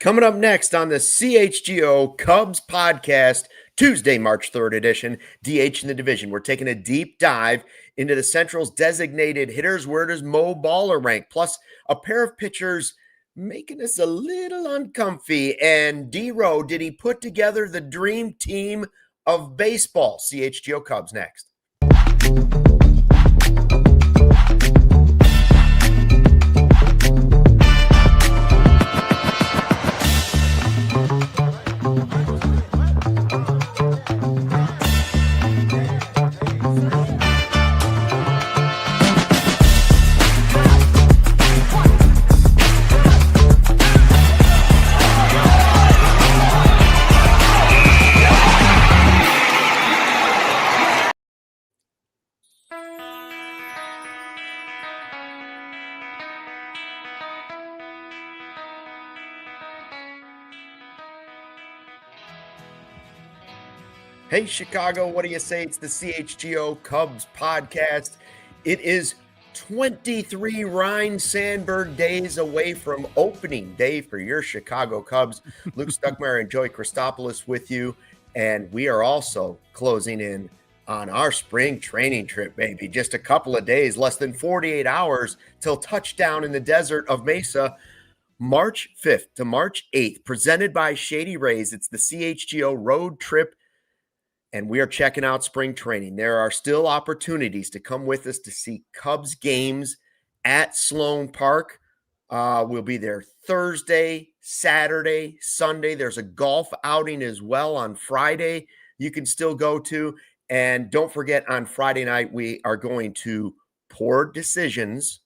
Coming up next on the CHGO Cubs Podcast, Tuesday, March 3rd edition, DH in the division. We're taking a deep dive into the Central's designated hitters. Where does Mo Baller rank? Plus, a pair of pitchers making us a little uncomfy. And D-Row, did he put together the dream team of baseball? CHGO Cubs next. Hey, Chicago, what do you say? It's the CHGO Cubs Podcast. It is 23 Ryne Sandberg days away from opening day for your Chicago Cubs. Luke Stuckmeyer and Joey Christopoulos with you. And we are also closing in on our spring training trip, baby. Just a couple of days, less than 48 hours till touchdown in the desert of Mesa. March 5th to March 8th, presented by Shady Rays. It's the CHGO road trip. And we are checking out spring training. There are still opportunities to come with us to see Cubs games at Sloan Park. We'll be there Thursday, Saturday, Sunday. There's a golf outing as well on Friday you can still go to. And don't forget, on Friday night, we are going to Pour Decisions,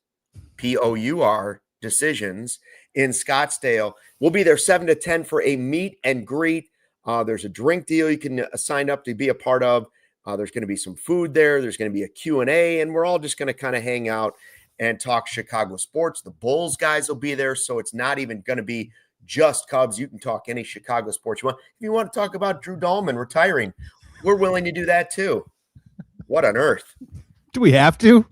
P-O-U-R, Decisions, in Scottsdale. We'll be there 7 to 10 for a meet and greet. There's a drink deal you can sign up to be a part of. There's going to be some food there. There's going to be a Q&A, and we're all just going to kind of hang out and talk Chicago sports. The Bulls guys will be there, so it's not even going to be just Cubs. You can talk any Chicago sports you want. If you want to talk about Drew Dalman retiring, we're willing to do that too. What on earth? Do we have to?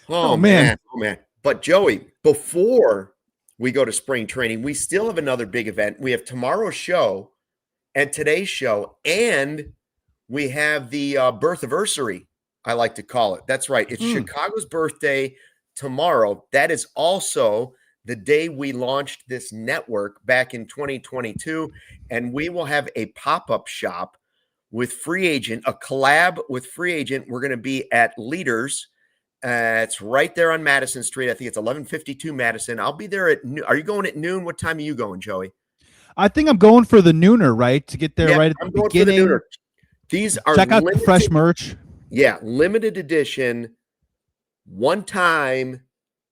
Oh, man. Oh, man. But, Joey, before we go to spring training, we still have another big event. We have tomorrow's show and today's show, and we have the birthiversary, I like to call it. That's right. It's Chicago's birthday tomorrow. That is also the day we launched this network back in 2022, and we will have a pop-up shop with Free Agent, a collab with Free Agent. We're going to be at Leaders. It's right there on Madison Street. I think it's 1152 Madison. I'll be there at noon. Are you going at noon? What time are you going, Joey? I think I'm going for the nooner, right? To get there right at the beginning. For the nooner. These are check out the fresh merch. Yeah, limited edition, one-time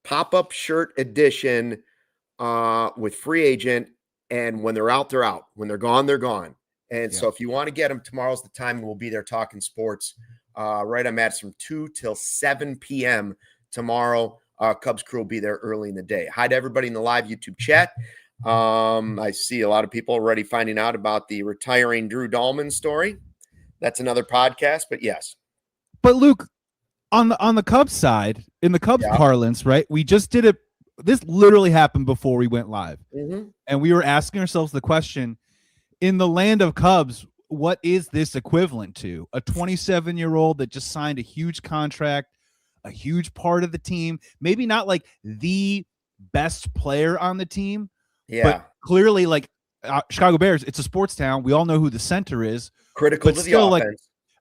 pop-up shirt edition with Free Agent. And when they're out, they're out. When they're gone, they're gone. And so if you want to get them, tomorrow's the time. We'll be there talking sports right on Madison from 2 till 7 p.m. tomorrow. Cubs crew will be there early in the day. Hi to everybody in the live YouTube chat. I see a lot of people already finding out about the retiring Drew Dalman story. That's another podcast, but yes. But Luke, on the Cubs side, in the Cubs parlance, right? We just did it. This literally happened before we went live. And we were asking ourselves the question, in the land of Cubs, what is this equivalent to? A 27-year-old that just signed a huge contract, a huge part of the team, maybe not like the best player on the team, but clearly, like Chicago Bears, it's a sports town. We all know who the center is. Critical to the offense. Like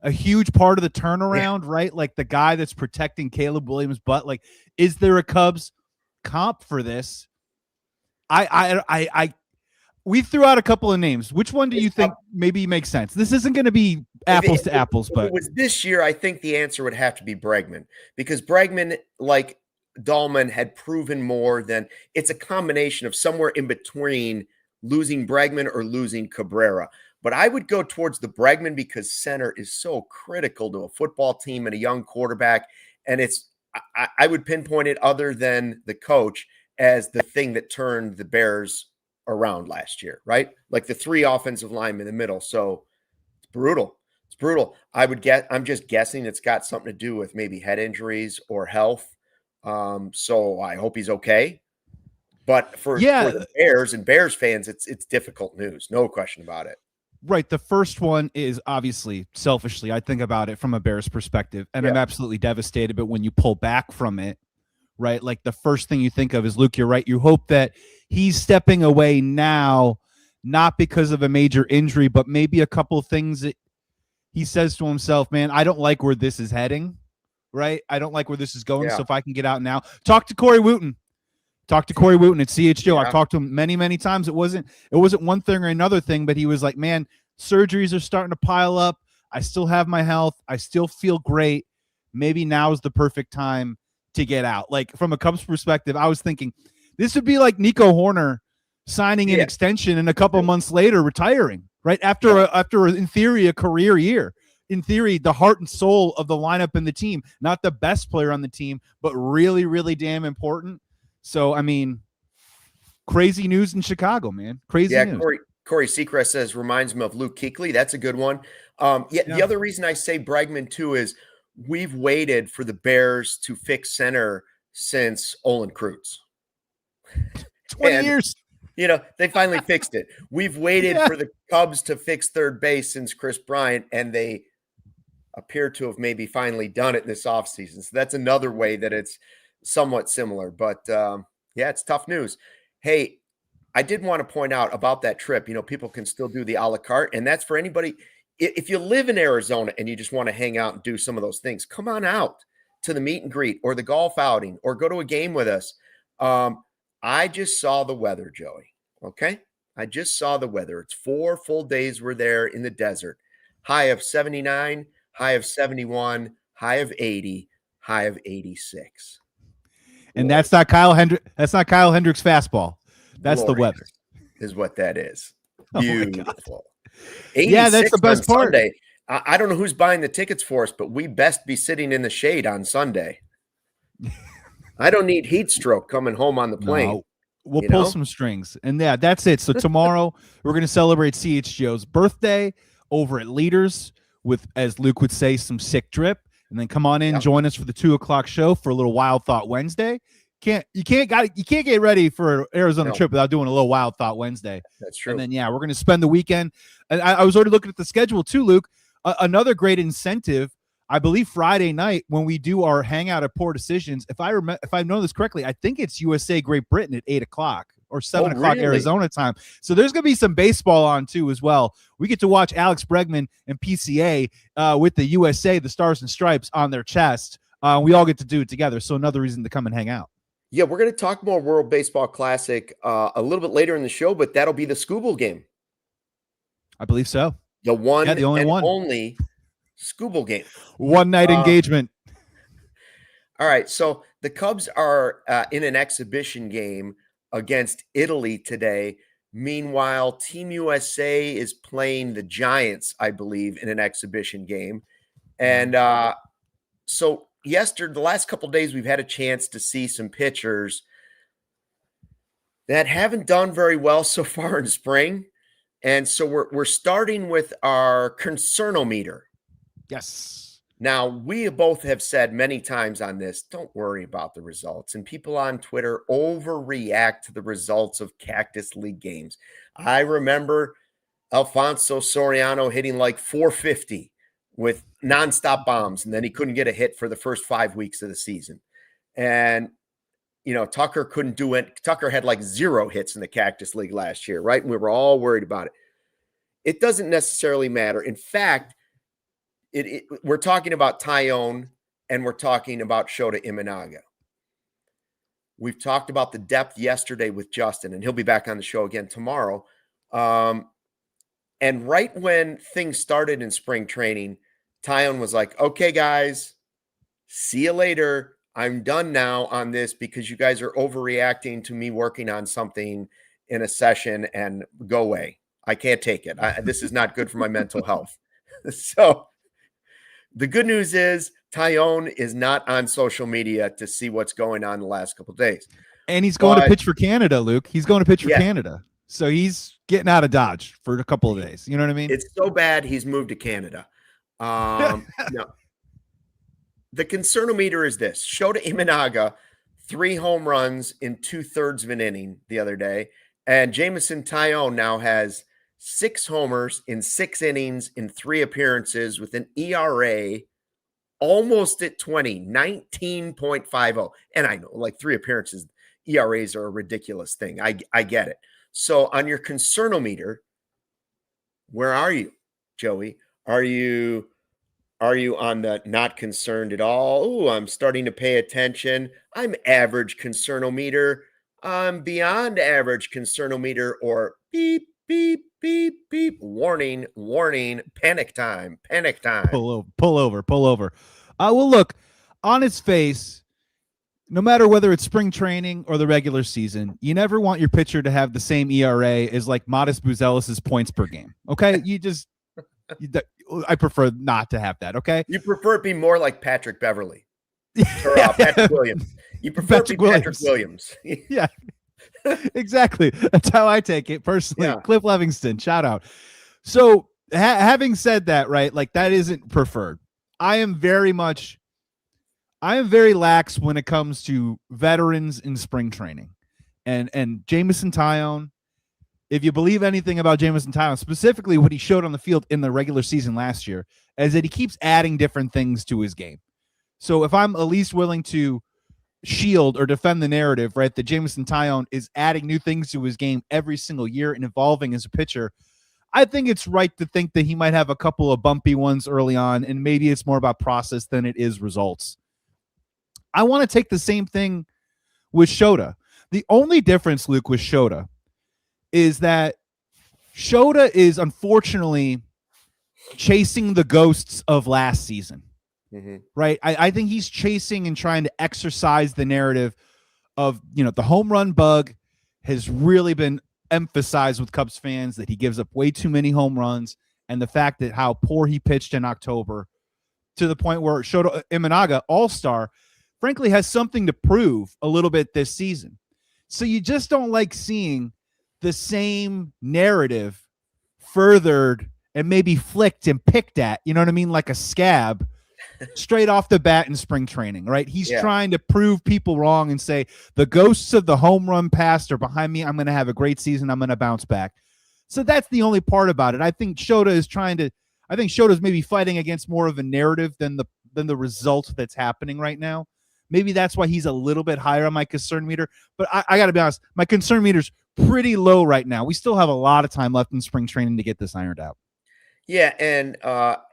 a huge part of the turnaround, right? Like the guy that's protecting Caleb Williams' butt. Like, is there a Cubs comp for this? We threw out a couple of names. Which one do you think maybe makes sense? This isn't going to be apples to apples, but if it was this year, I think the answer would have to be Bregman, because Bregman, like Dalman, had proven more than it's a combination of somewhere in between losing Bregman or losing Cabrera. But I would go towards the Bregman because center is so critical to a football team and a young quarterback. And I would pinpoint it, other than the coach, as the thing that turned the Bears around last year, right? Like the 3 offensive linemen in the middle. So it's brutal. It's brutal. I'm just guessing it's got something to do with maybe head injuries or health. So I hope he's okay. But for the Bears and Bears fans, it's difficult news. No question about it. Right. The first one is obviously selfishly, I think about it from a Bears perspective, and I'm absolutely devastated. But when you pull back from it, right, like the first thing you think of is, Luke, you're right. You hope that he's stepping away now, not because of a major injury, but maybe a couple of things that he says to himself, man, I don't like where this is heading, right? I don't like where this is going. So if I can get out now, talk to Corey Wooten. Talk to Corey Wooten at CHGO. I've talked to him many, many times. It wasn't one thing or another thing, but he was like, man, surgeries are starting to pile up. I still have my health. I still feel great. Maybe now is the perfect time to get out. Like from a Cubs perspective, I was thinking this would be like Nico Horner signing an extension and a couple months later retiring, right? After in theory, a career year. In theory, the heart and soul of the lineup and the team, not the best player on the team, but really, really damn important. So, I mean, crazy news in Chicago, man. Crazy news. Corey Seacrest says, reminds me of Luke Kuechly. That's a good one. The other reason I say Bregman, too, is we've waited for the Bears to fix center since Olin Kreutz. 20 years. You know, they finally fixed it. We've waited for the Cubs to fix third base since Chris Bryant, and they appear to have maybe finally done it this offseason. So that's another way that it's somewhat similar, but it's tough news. Hey, I did want to point out about that trip. You know, people can still do the a la carte, and that's for anybody. If you live in Arizona and you just want to hang out and do some of those things, come on out to the meet and greet or the golf outing or go to a game with us. I just saw the weather, Joey. Okay. I just saw the weather. It's 4 full days we're there in the desert. High of 79, high of 71, high of 80, high of 86. And that's not Kyle Hendricks. That's not Kyle Hendricks' fastball. That's the weather. Is what that is. Oh beautiful. Yeah, that's the best part. Sunday. I don't know who's buying the tickets for us, but we best be sitting in the shade on Sunday. I don't need heat stroke coming home on the plane. No, we'll pull some strings. And that's it. So tomorrow we're going to celebrate CHGO's birthday over at Leaders with, as Luke would say, some sick drip. And then come on in, join us for the 2:00 show for a little Wild Thought Wednesday. You can't get ready for an Arizona trip without doing a little Wild Thought Wednesday. That's true. And then we're going to spend the weekend. And I was already looking at the schedule too, Luke. Another great incentive, I believe, Friday night when we do our hangout at Poor Decisions. If I know this correctly, I think it's USA Great Britain at 8:00 or 7:00 really? Arizona time. So there's going to be some baseball on too as well. We get to watch Alex Bregman and PCA with the USA, the Stars and Stripes on their chest. We all get to do it together. So another reason to come and hang out. Yeah, we're going to talk more World Baseball Classic a little bit later in the show, but that'll be the Scooble game. I believe so. The only Scooble game. One night engagement. All right, so the Cubs are in an exhibition game against Italy today. Meanwhile, Team USA is playing the Giants, I believe, in an exhibition game. And so the last couple of days, we've had a chance to see some pitchers that haven't done very well so far in spring. And so we're starting with our concernometer. Yes. Now, we both have said many times on this, don't worry about the results. And people on Twitter overreact to the results of Cactus League games. I remember Alfonso Soriano hitting like 450 with nonstop bombs, and then he couldn't get a hit for the first 5 weeks of the season. And, Tucker couldn't do it. Tucker had like 0 hits in the Cactus League last year, right? And we were all worried about it. It doesn't necessarily matter. In fact, we're talking about Tyone and we're talking about Shota Imanaga. We've talked about the depth yesterday with Justin, and he'll be back on the show again tomorrow. And right when things started in spring training, Tyone was like, okay, guys, see you later. I'm done now on this because you guys are overreacting to me working on something in a session, and go away. I can't take it. This is not good for my mental health. So the good news is Tyone is not on social media to see what's going on the last couple of days. And he's going to pitch for Canada, Luke. He's going to pitch for Canada. So he's getting out of Dodge for a couple of days. You know what I mean? It's so bad he's moved to Canada. No. The concernometer is this. Shota Imanaga 3 home runs in 2/3 of an inning the other day. And Jameson Taillon now has 6 homers in 6 innings in 3 appearances with an ERA almost at 20, 19.50. And I know, like, 3 appearances, ERAs are a ridiculous thing. I get it. So on your concernometer, where are you, Joey? Are you on the not concerned at all? Oh, I'm starting to pay attention. I'm average concernometer. I'm beyond average concernometer, or beep, beep, beep, beep. Warning, warning, panic time, panic time. Pull over. Well, look, on its face, no matter whether it's spring training or the regular season, you never want your pitcher to have the same ERA as like Modest Buzelis's points per game. Okay. I prefer not to have that. Okay. You prefer it be more like Patrick Beverly or Patrick Williams. You prefer Patrick Williams. Yeah, exactly. That's how I take it personally. Yeah. Cliff Livingston, shout out. So having said that, right, like that isn't preferred. I am very lax when it comes to veterans in spring training, and Jameson Taillon. If you believe anything about Jameson Taillon, specifically what he showed on the field in the regular season last year, is that he keeps adding different things to his game. So if I'm at least willing to shield or defend the narrative, right, that Jameson Taillon is adding new things to his game every single year and evolving as a pitcher, I think it's right to think that he might have a couple of bumpy ones early on, and maybe it's more about process than it is results. I want to take the same thing with Shota. The only difference, Luke, with Shota is that Shota is unfortunately chasing the ghosts of last season, right? I think he's chasing and trying to exercise the narrative of, the home run bug has really been emphasized with Cubs fans, that he gives up way too many home runs, and the fact that how poor he pitched in October, to the point where Shota Imanaga, all-star, frankly has something to prove a little bit this season. So you just don't like seeing the same narrative furthered and maybe flicked and picked at, you know what I mean? Like a scab straight off the bat in spring training, right? He's trying to prove people wrong and say the ghosts of the home run past are behind me. I'm going to have a great season. I'm going to bounce back. So that's the only part about it. I think Shota's maybe fighting against more of a narrative than the result that's happening right now. Maybe that's why he's a little bit higher on my concern meter, but I got to be honest, my concern meter's pretty low right now. We still have a lot of time left in spring training to get this ironed out. Yeah, and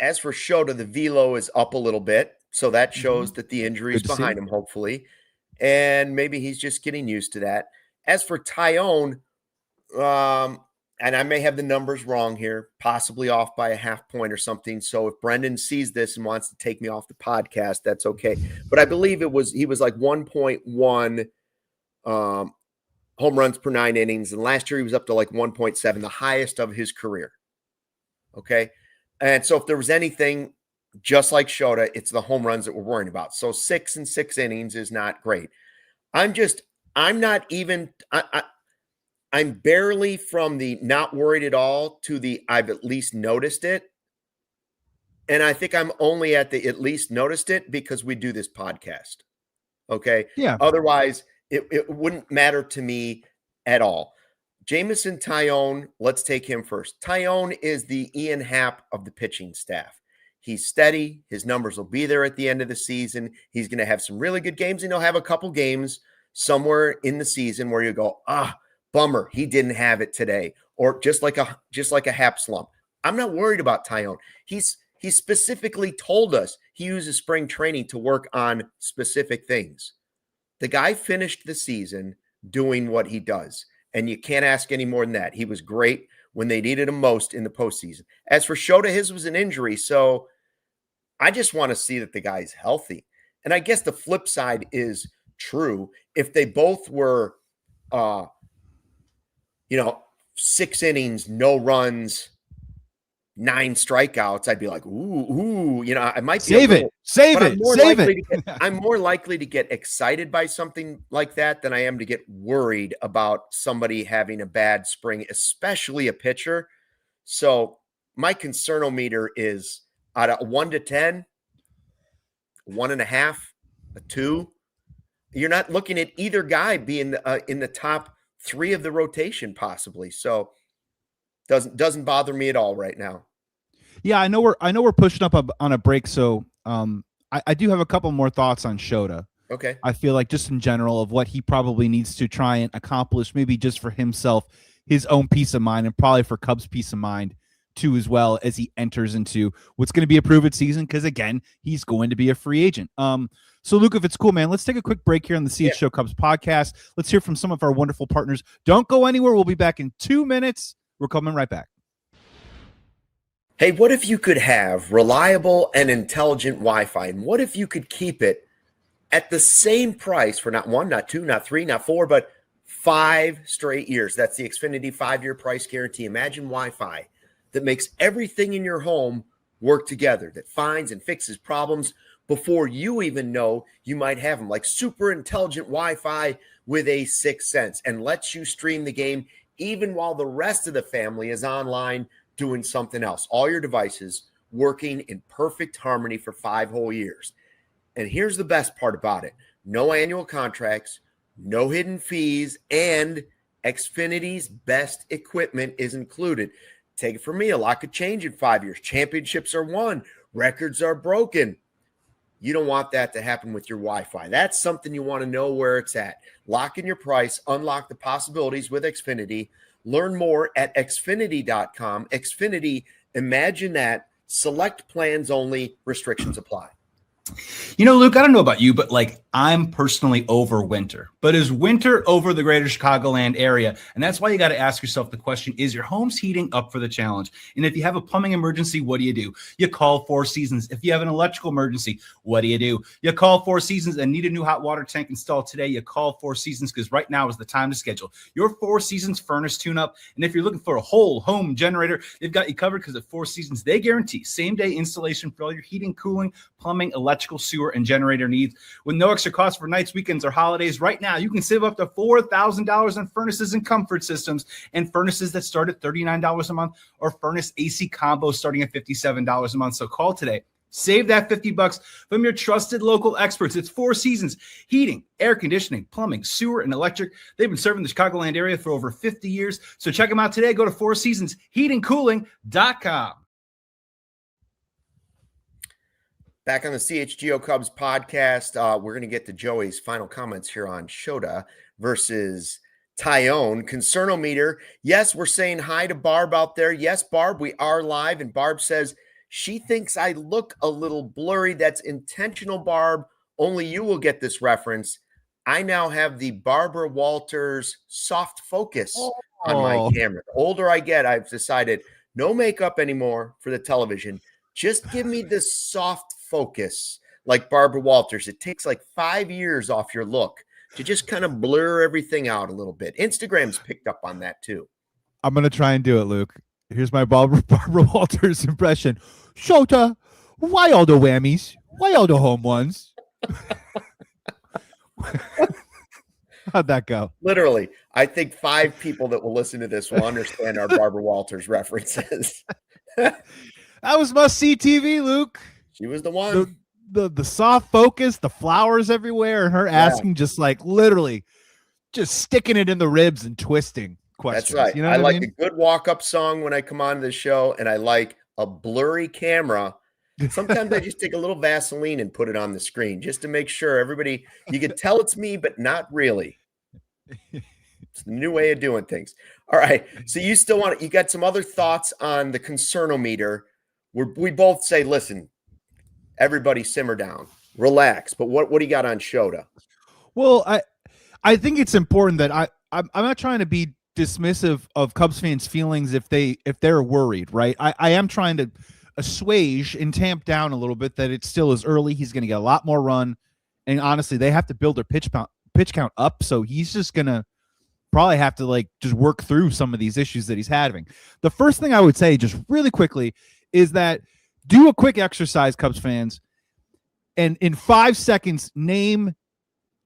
as for Shota, the velo is up a little bit, so that shows that the injury is behind him, hopefully, and maybe he's just getting used to that. As for Taillon, and I may have the numbers wrong here, possibly off by a half point or something. So if Brendan sees this and wants to take me off the podcast, that's okay. But I believe he was like 1.1 home runs per 9 innings. And last year he was up to like 1.7, the highest of his career. Okay. And so if there was anything just like Shota, it's the home runs that we're worrying about. So 6 in 6 innings is not great. I'm barely from the not worried at all to the I've at least noticed it. And I think I'm only at the at least noticed it because we do this podcast. Okay. Yeah. Otherwise, it wouldn't matter to me at all. Jameson Taillon, let's take him first. Taillon is the Ian Happ of the pitching staff. He's steady. His numbers will be there at the end of the season. He's going to have some really good games, and he'll have a couple games somewhere in the season where you go, bummer, he didn't have it today, or just like a Happ slump. I'm not worried about Taillon. He specifically told us he uses spring training to work on specific things. The guy finished the season doing what he does, and you can't ask any more than that. He was great when they needed him most in the postseason. As for Shota, his was an injury, so I just want to see that the guy's healthy. And I guess the flip side is true. If they both were 6 innings, no runs, 9 strikeouts, I'd be like, ooh, I might save it. I'm more likely to get excited by something like that than I am to get worried about somebody having a bad spring, especially a pitcher. So my concernometer is out of 1 to 10, 1.5, a 2. You're not looking at either guy being in the top 3 of the rotation possibly. So doesn't bother me at all right now. Yeah, I know we're pushing up on a break, so I do have a couple more thoughts on Shota. Okay. I feel like just in general of what he probably needs to try and accomplish, maybe just for himself, his own peace of mind, and probably for Cubs' peace of mind too, as well, as he enters into what's going to be a prove-it season, because again, he's going to be a free agent. So Luke, if it's cool, man, let's take a quick break here on the CHGO Cubs podcast. Let's hear from some of our wonderful partners. Don't go anywhere. We'll be back in 2 minutes. We're coming right back. Hey, what if you could have reliable and intelligent Wi-Fi? And what if you could keep it at the same price for not 1, not 2, not 3, not 4, but 5 straight years? That's the Xfinity 5-year price guarantee. Imagine Wi-Fi that makes everything in your home work together, that finds and fixes problems before you even know you might have them, like super intelligent Wi-Fi with a 6th sense, and lets you stream the game even while the rest of the family is online doing something else. All your devices working in perfect harmony for 5 whole years. And here's the best part about it. No annual contracts, no hidden fees, and Xfinity's best equipment is included. Take it from me, a lot could change in 5 years. Championships are won, records are broken. You don't want that to happen with your Wi-Fi. That's something you want to know where it's at. Lock in your price, unlock the possibilities with Xfinity. Learn more at Xfinity.com. Xfinity, imagine that. Select plans only, restrictions apply. You know, Luke, I don't know about you, but I'm personally over winter. But is winter over the greater Chicagoland area? And that's why you got to ask yourself the question, is your home's heating up for the challenge? And if you have a plumbing emergency, what do? You call Four Seasons. If you have an electrical emergency, what do? You call Four Seasons and need a new hot water tank installed today. You call Four Seasons, because right now is the time to schedule your Four Seasons furnace tune-up. And if you're looking for a whole home generator, they've got you covered, because at Four Seasons, they guarantee same-day installation for all your heating, cooling, plumbing, electrical, sewer, and generator needs. With no extra cost for nights, weekends, or holidays, right now you can save up to $4,000 on furnaces and comfort systems, and furnaces that start at $39 a month, or furnace AC combo starting at $57 a month. So call today. Save that $50 from your trusted local experts. It's Four Seasons Heating, air conditioning, plumbing, sewer, and electric. They've been serving the Chicagoland area for over 50 years. So check them out today. Go to fourseasonsheatingcooling.com. Back on the CHGO Cubs podcast, we're going to get to Joey's final comments here on Shota versus Tyone. Concernometer. Yes, we're saying hi to Barb out there. Yes, Barb, we are live. And Barb says she thinks I look a little blurry. That's intentional, Barb. Only you will get this reference. I now have the Barbara Walters soft focus on my camera. The older I get, I've decided no makeup anymore for the television. Just give me this soft focus like Barbara Walters. It takes 5 years off your look to just kind of blur everything out a little bit. Instagram's picked up on that too. I'm going to try and do it, Luke. Here's my Barbara Walters impression. Shota, why all the whammies? Why all the home ones? How'd that go? Literally, I think 5 people that will listen to this will understand our Barbara Walters references. That was must-see TV, Luke. She was the one. The soft focus, the flowers everywhere, and her asking just literally just sticking it in the ribs and twisting questions. That's right. You know I like mean? a good walk-up song when I come on the show, and I like a blurry camera. Sometimes I just take a little Vaseline and put it on the screen just to make sure everybody, you can tell it's me, but not really. It's a new way of doing things. All right. So you got some other thoughts on the concernometer. We both say, listen, everybody simmer down, relax. But what do you got on Shota? Well, I think it's important that I'm not trying to be dismissive of Cubs fans' feelings if they're worried, right? I am trying to assuage and tamp down a little bit that it still is early. He's going to get a lot more run, and honestly, they have to build their pitch count up. So he's just going to probably have to just work through some of these issues that he's having. The first thing I would say, just really quickly, is that do a quick exercise, Cubs fans, and in 5 seconds,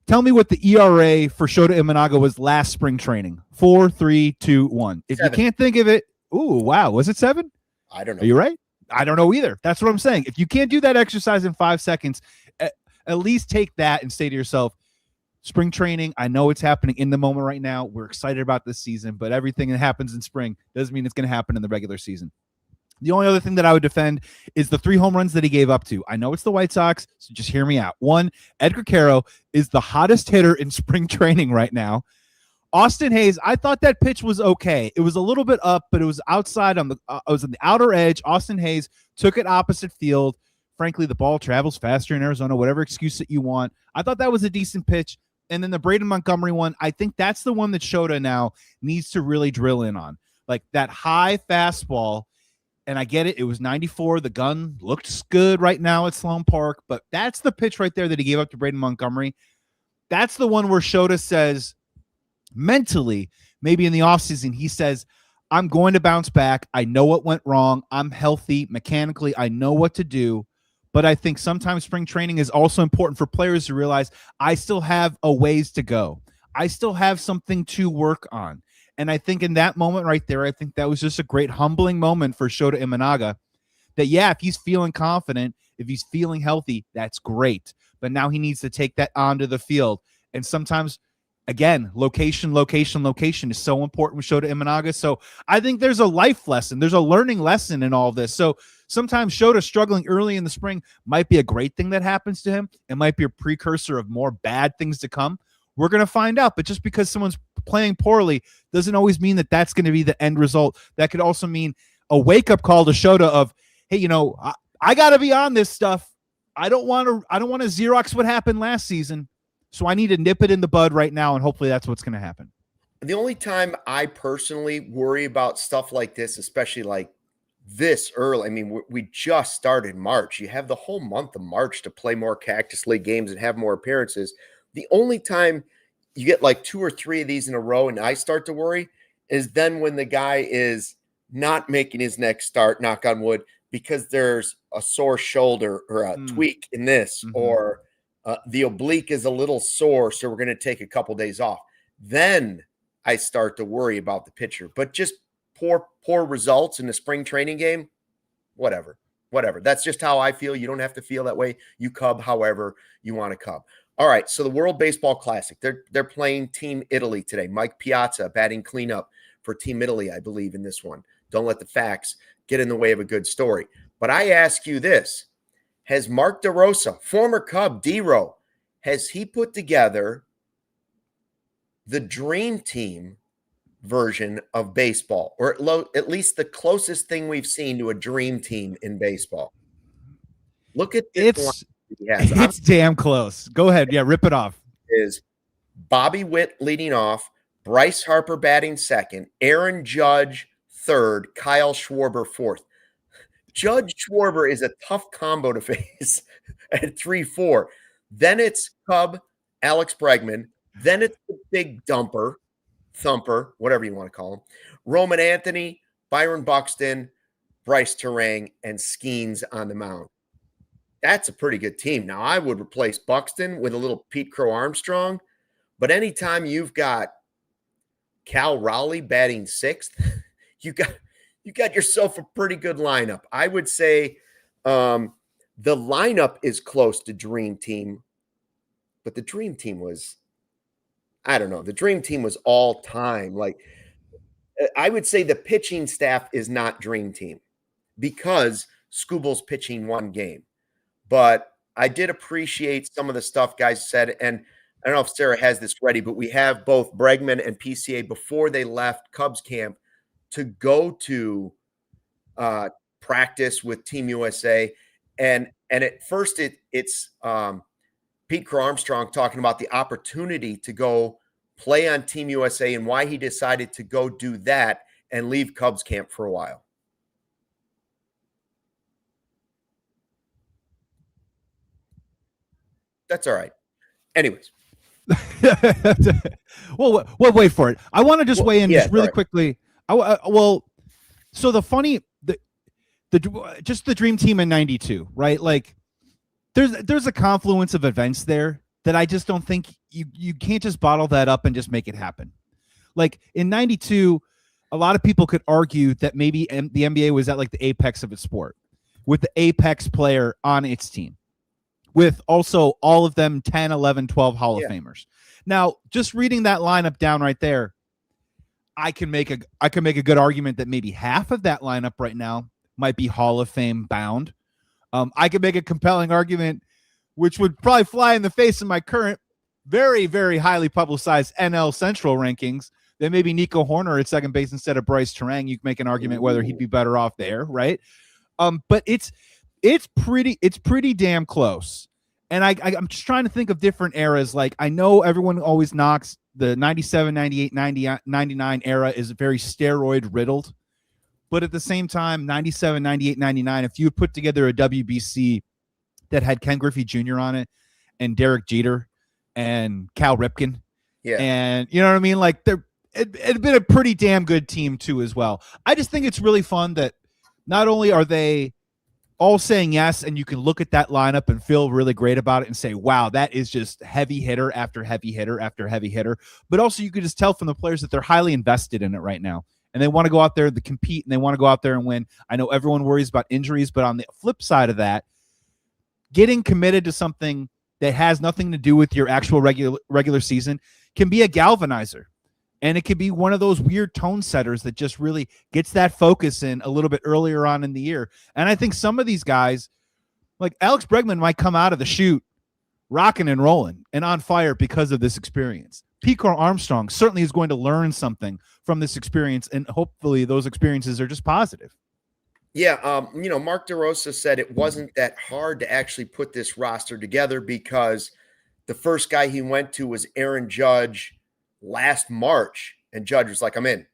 tell me what the ERA for Shota Imanaga was last spring training. 4, 3, 2, 1. If 7. you can't think of it, ooh, wow, was it 7? I don't know. Are you right? I don't know either. That's what I'm saying. If you can't do that exercise in 5 seconds, at least take that and say to yourself, spring training, I know it's happening in the moment right now. We're excited about this season, but everything that happens in spring doesn't mean it's going to happen in the regular season. The only other thing that I would defend is the 3 home runs that he gave up to. I know it's the White Sox, so just hear me out. 1, Edgar Caro is the hottest hitter in spring training right now. Austin Hayes, I thought that pitch was okay. It was a little bit up, but it was outside on the it was on the outer edge. Austin Hayes took it opposite field. Frankly, the ball travels faster in Arizona, whatever excuse that you want. I thought that was a decent pitch. And then the Braden Montgomery one, I think that's the one that Shota now needs to really drill in on. Like that high fastball. And I get it. It was 94. The gun looked good right now at Sloan Park, but that's the pitch right there that he gave up to Braden Montgomery. That's the one where Shota says mentally, maybe in the offseason, he says, I'm going to bounce back. I know what went wrong. I'm healthy. Mechanically, I know what to do. But I think sometimes spring training is also important for players to realize I still have a ways to go. I still have something to work on. And I think in that moment right there, I think that was just a great humbling moment for Shota Imanaga that, yeah, if he's feeling confident, if he's feeling healthy, that's great. But now he needs to take that onto the field. And sometimes, again, location is so important with Shota Imanaga. So I think there's a life lesson. There's a learning lesson in all this. So sometimes Shota struggling early in the spring might be a great thing that happens to him. It might be a precursor of more bad things to come. We're going to find out. But just because someone's playing poorly doesn't always mean that that's going to be the end result. That could also mean a wake-up call to Shota of, hey, I got to be on this stuff. I don't want to Xerox what happened last season. So I need to nip it in the bud right now, and hopefully that's what's going to happen. The only time I personally worry about stuff like this, especially like this early, I mean, we just started March. You have the whole month of March to play more Cactus League games and have more appearances. The only time you get like 2 or 3 of these in a row and I start to worry is then when the guy is not making his next start, knock on wood, because there's a sore shoulder or a tweak in this, or the oblique is a little sore, so we're going to take a couple days off. Then I start to worry about the pitcher. But just poor results in the spring training game, whatever. That's just how I feel. You don't have to feel that way. You Cub however you want to Cub. All right, so the World Baseball Classic, they're playing Team Italy today. Mike Piazza batting cleanup for Team Italy, I believe, in this one. Don't let the facts get in the way of a good story. But I ask you this. Has Mark DeRosa, former Cub, D-Row, has he put together the dream team version of baseball, or at least the closest thing we've seen to a dream team in baseball? Look at this. It's damn close. Go ahead. Yeah, rip it off. Is Bobby Witt leading off, Bryce Harper batting second, Aaron Judge third, Kyle Schwarber fourth. Judge Schwarber is a tough combo to face at 3-4. Then it's Cub, Alex Bregman. Then it's the big thumper, whatever you want to call him, Roman Anthony, Byron Buxton, Bryce Terang, and Skeens on the mound. That's a pretty good team. Now, I would replace Buxton with a little Pete Crow Armstrong, but anytime you've got Cal Raleigh batting sixth, you got yourself a pretty good lineup. I would say the lineup is close to Dream Team, but the Dream Team was, I don't know, the Dream Team was all time. Like, I would say the pitching staff is not Dream Team because Skubal's pitching one game. But I did appreciate some of the stuff guys said, and I don't know if Sarah has this ready, but we have both Bregman and PCA before they left Cubs camp to go to practice with Team USA. And at first it's Pete Crow Armstrong talking about the opportunity to go play on Team USA and why he decided to go do that and leave Cubs camp for a while. That's all right. Anyways. well, wait for it. I want to just weigh in just really quickly. So just the Dream Team in 92, right? Like there's a confluence of events there that I just don't think you can't just bottle that up and just make it happen. Like in 92, a lot of people could argue that maybe the NBA was at like the apex of its sport with the apex player on its team, with also all of them 10, 11, 12 Hall of Famers. Now, just reading that lineup down right there, I can make a good argument that maybe half of that lineup right now might be Hall of Fame bound. I could make a compelling argument, which would probably fly in the face of my current very, very highly publicized NL Central rankings, that maybe Nico Horner at second base instead of Bryce Terang. You can make an argument whether he'd be better off there, right? But it's pretty damn close. And I'm just trying to think of different eras. Like, I know everyone always knocks the 97, 98, 90, 99 era is very steroid riddled. But at the same time, 97, 98, 99, if you put together a WBC that had Ken Griffey Jr. on it and Derek Jeter and Cal Ripken, and you know what I mean? Like, it'd been a pretty damn good team too as well. I just think it's really fun that not only are they all saying yes, and you can look at that lineup and feel really great about it and say, wow, that is just heavy hitter after heavy hitter after heavy hitter. But also you could just tell from the players that they're highly invested in it right now. And they want to go out there to compete, and they want to go out there and win. I know everyone worries about injuries, but on the flip side of that, getting committed to something that has nothing to do with your actual regular season can be a galvanizer. And it could be one of those weird tone setters that just really gets that focus in a little bit earlier on in the year. And I think some of these guys, like Alex Bregman, might come out of the chute rocking and rolling and on fire because of this experience. Pete Crow Armstrong certainly is going to learn something from this experience, and hopefully those experiences are just positive. Yeah, Mark DeRosa said it wasn't that hard to actually put this roster together because the first guy he went to was Aaron Judge last March, and Judge was like, I'm in.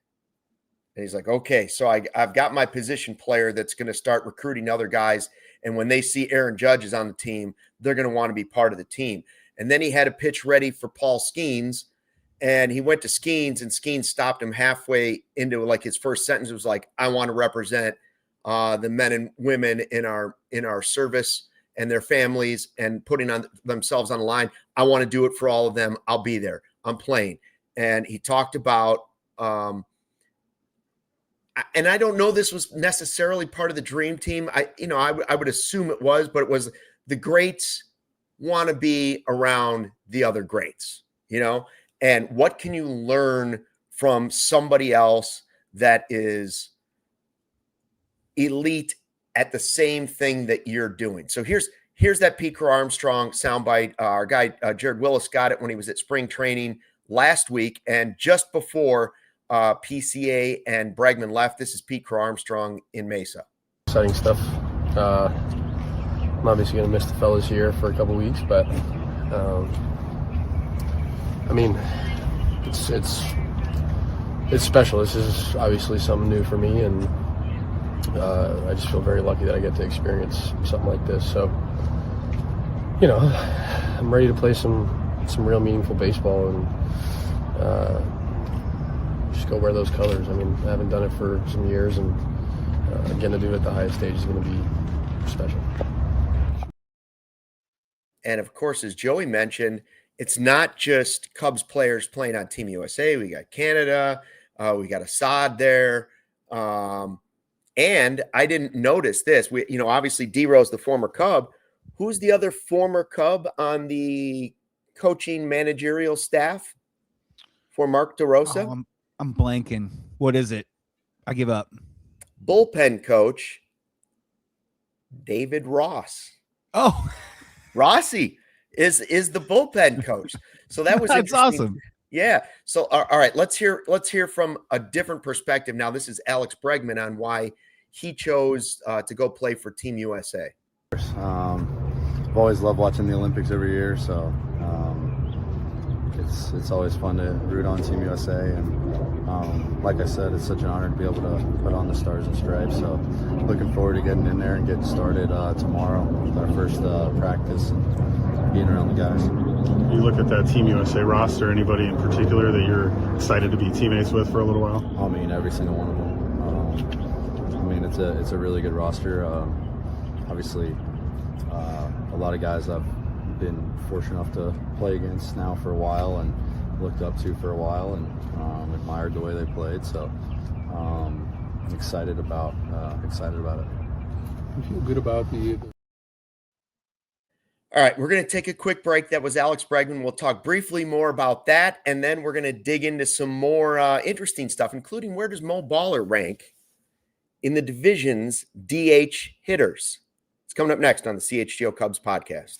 And he's like, okay, so I've got my position player that's going to start recruiting other guys, and when they see Aaron Judge is on the team, they're going to want to be part of the team. And then he had a pitch ready for Paul Skeens, and he went to Skeens, and Skeens stopped him halfway into like his first sentence. It was like, I want to represent the men and women in our service and their families and putting on themselves on the line. I want to do it for all of them. I'll be there. I'm playing. And he talked about, and I don't know this was necessarily part of the dream team. I would assume it was, but it was the greats want to be around the other greats, and what can you learn from somebody else that is elite at the same thing that you're doing? So here's that Pete Crow Armstrong soundbite. Our guy, Jared Willis, got it when he was at spring training last week. And just before PCA and Bregman left, this is Pete Crow Armstrong in Mesa. Exciting stuff. I'm obviously going to miss the fellas here for a couple weeks, but it's special. This is obviously something new for me, and I just feel very lucky that I get to experience something like this. So, I'm ready to play some real meaningful baseball and just go wear those colors. I haven't done it for some years, and getting to do it at the highest stage is going to be special. And of course, as Joey mentioned, it's not just Cubs players playing on Team USA. We got Canada. We got Assad there. And I didn't notice this. Obviously D-Rose, the former Cub. Who's the other former Cub on the coaching managerial staff for Mark DeRosa? Oh, I'm blanking. What is it? I give up. Bullpen coach David Ross. Oh, Rossi is the bullpen coach. So that was that's awesome. Yeah. So all right, let's hear from a different perspective. Now this is Alex Bregman on why he chose to go play for Team USA. I've always loved watching the Olympics every year, so it's always fun to root on Team USA. And like I said, it's such an honor to be able to put on the Stars and Stripes. So looking forward to getting in there and getting started tomorrow with our first practice and being around the guys. You look at that Team USA roster, anybody in particular that you're excited to be teammates with for a little while? Every single one of them. It's a really good roster. Obviously, a lot of guys I've been fortunate enough to play against now for a while and looked up to for a while, and admired the way they played. So I'm excited about it. You feel good about the All right, we're going to take a quick break. That was Alex Bregman. We'll talk briefly more about that, and then we're going to dig into some more interesting stuff, including where does Mo Baller rank in the division's DH hitters. It's coming up next on the CHGO Cubs podcast.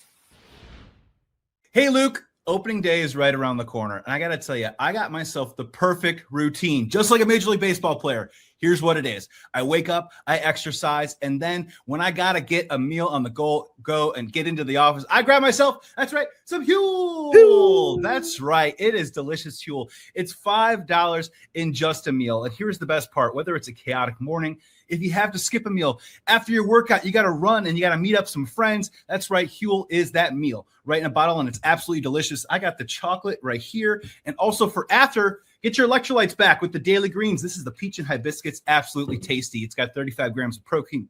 Hey, Luke. Opening day is right around the corner, and I got to tell you, I got myself the perfect routine, just like a Major League Baseball player. Here's what it is. I wake up, I exercise, and then when I got to get a meal on the go and get into the office, I grab myself, that's right, some Huel. That's right. It is delicious Huel. It's $5 in just a meal. And here's the best part. Whether it's a chaotic morning, if you have to skip a meal, after your workout, you got to run and you got to meet up some friends. That's right. Huel is that meal right in a bottle, and it's absolutely delicious. I got the chocolate right here. And also for after, get your electrolytes back with the Daily Greens. This is the peach and hibiscus. Absolutely tasty. It's got 35 grams of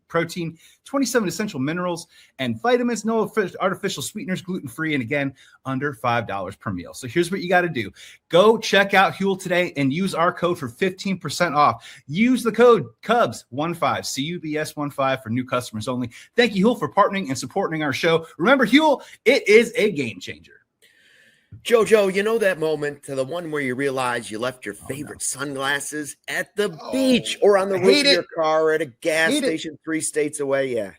protein, 27 essential minerals, and vitamins, no artificial sweeteners, gluten-free, and again, under $5 per meal. So here's what you got to do. Go check out Huel today and use our code for 15% off. Use the code CUBS15, CUBS15 for new customers only. Thank you, Huel, for partnering and supporting our show. Remember, Huel, it is a game changer. Jojo, you know that moment, the one where you realize you left your favorite sunglasses at the beach or on the roof of your car or at a gas station 3 states away? Yeah,